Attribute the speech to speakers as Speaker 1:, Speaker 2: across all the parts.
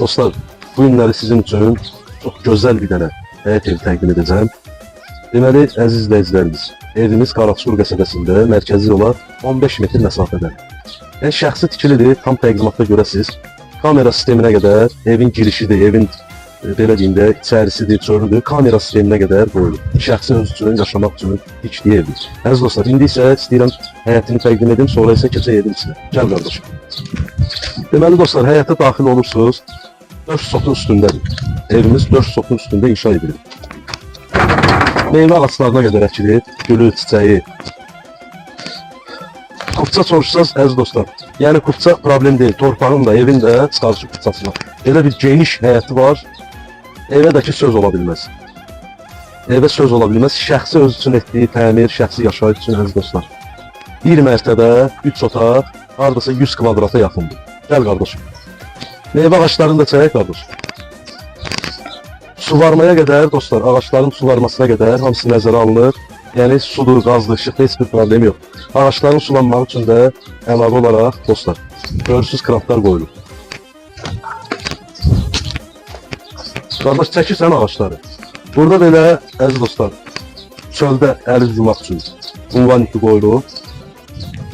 Speaker 1: Dostlar, bu günləri sizin üçün çox gözəl bir dənə həyət evi təqdim edəcəm. Deməli, əziz izləyicilərimiz, evimiz Qaraçukur qəsəbəsində mərkəzi yola 15 metr məsafədə. Yəni, şəxsi tikilidir, tam təqdimatda görəsiniz. Kamera sisteminə qədər, evin girişidir, evin belə deyim də, içərisidir, çölüdür, kamera sisteminə qədər qoyulur. Şəxsi öz üçün, yaşamaq üçün tikdiyi evdir. Əziz dostlar, indi isə istəyirəm həyətini təqdim edim, sonra isə keçək evin içinə. Gəl qardaşım. Deməli dostlar, həyətə daxil olursunuz, 4 sotun üstündədir. Evimiz 4 sotun üstündə inşa edilir. Meyvə ağaçlarına qədər əkilir, gülü, çiçəyi. Kupça soruşsaz, əziz dostlar, yəni kupça problem deyil, torpağın da, evin də çıxarışı kupçası var. Elə bir geniş həyəti var, evə də ki söz ola bilməz. Evə söz ola bilməz, şəxsi öz üçün etdiyi təmir, şəxsi yaşayış üçün əziz dostlar. Bir mərtəbə, 3 otaq, hardasa 100 kvadrata yaxındır. Gəl qardaşım. Meyvə ağaçlarını da çəkək qardaşım. Suvarmaya qədər dostlar, ağaçların suvarmasına qədər hamısı nəzərə alınır. Yəni sudur, qazdır, işıqda heç bir problem yox. Ağaçların sulanması üçün də əlavə olaraq dostlar, görürsüz kraftlar qoyulur. Qardaş, çəkirsən ağaçları. Burada belə, əziz dostlar, çöldə əl yumaq üçün unvan ipi qoyulur.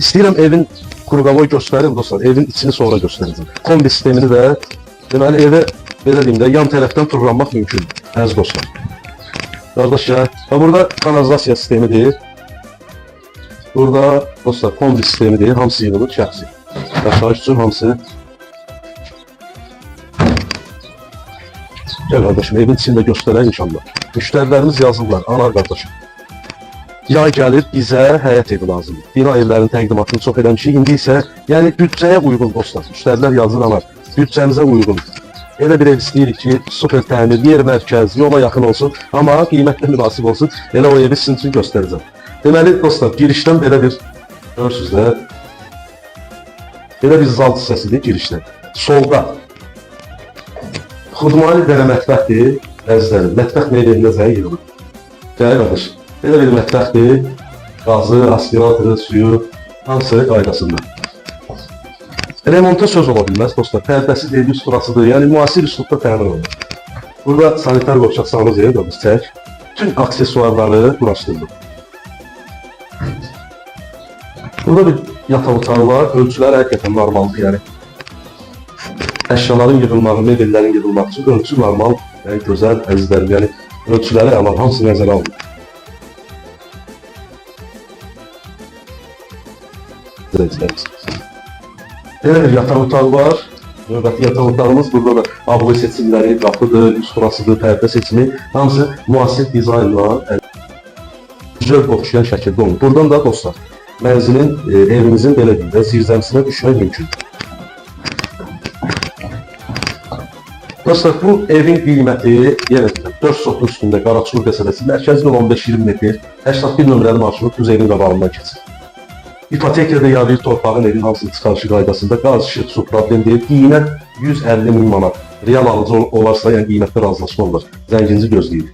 Speaker 1: İstəyirəm evin qurqavoy göstərim dostlar, evin içini sonra göstərəcəm. Kombi sistemini də, deməli evə belə deyim də, yan tərəfdən fırlanmaq mümkün, əziz dostlar. Qardaş ya, burada kanalizasiya sistemidir. Burada dostlar, kombi sistemidir, hamısı yığılır şəxsi. Yaşayış üçün hamısı. Gəl qardaşım, evin içində göstərək inşallah. Müştərilərimiz yazırlar, anar qardaşım. Yay gəlir, bizə həyət evi lazımdır. Bina evlərinin təqdimatını çox eləmişik. İndi isə, yəni büdcəyə uyğun dostlar. Müştərilər yazır, anar, büdcəmizə uyğun. Elə bir ev istəyirik ki, super təmir, yer mərkəz, yola yaxın olsun, amma qiymətlə münasib olsun. Elə o evi sizin üçün göstərəcəm. Deməli, dostlar, girişdən belə bir, görürsünüz də, belə bir zal hissəsidir girişdən. Solda, xudmani dənə mətbəxdir, əzizlərim, mətbəx meyvəndə zəyə yığılır. Gəl qardaş, belə bir mətbəxdir, qazı, aspiratoru, suyu, hamısı qaydasında. Remonta söz ola bilməz dostlar, pərdəsidir, üstürasıdır, yəni müasir üslubda təmin olunur. Burada sanitar qoşaqsanız yer, qardaş, çək. Bütün aksesuarları quraşdırılır. Burada bir yataq otağı var, ölçülər həqiqətən normaldır, yəni. Əşyaların yığılmağı, mebellərin yığılmaq üçün ölçü normal, yəni gözəl, əzizlərim, yəni ölçüləri əmal, hamısı nəzərə alınır. Belə bir yataq otağı var. Növbəti yataq otağımız burada da ablı seçimləri, qapıdır, üst xurasıdır, pərdə seçimi. Hamısı müasir dizaynla, gözəl oxşayan şəkildə olunur. Buradan da dostlar, mənzilin, evimizin belə deyil də zirzəmisinə düşmək mümkündür. Dostlar, bu evin qiyməti, yenə deyiləm, 4 sotun üstündə Qaraçukur qəsəbəsi, mərkəzdə 15-20 metr, 81 nömrəli marşrut düz evin qabağından keçir. İpotekada yarayır torpağın evin hamısının çıxarışı qaydasında, qaz, işıq, su problem deyil, qiymət 150 min manat. Real alıcı olarsa, yəni qiymətdə razılaşma olur. Zənginci gözləyir.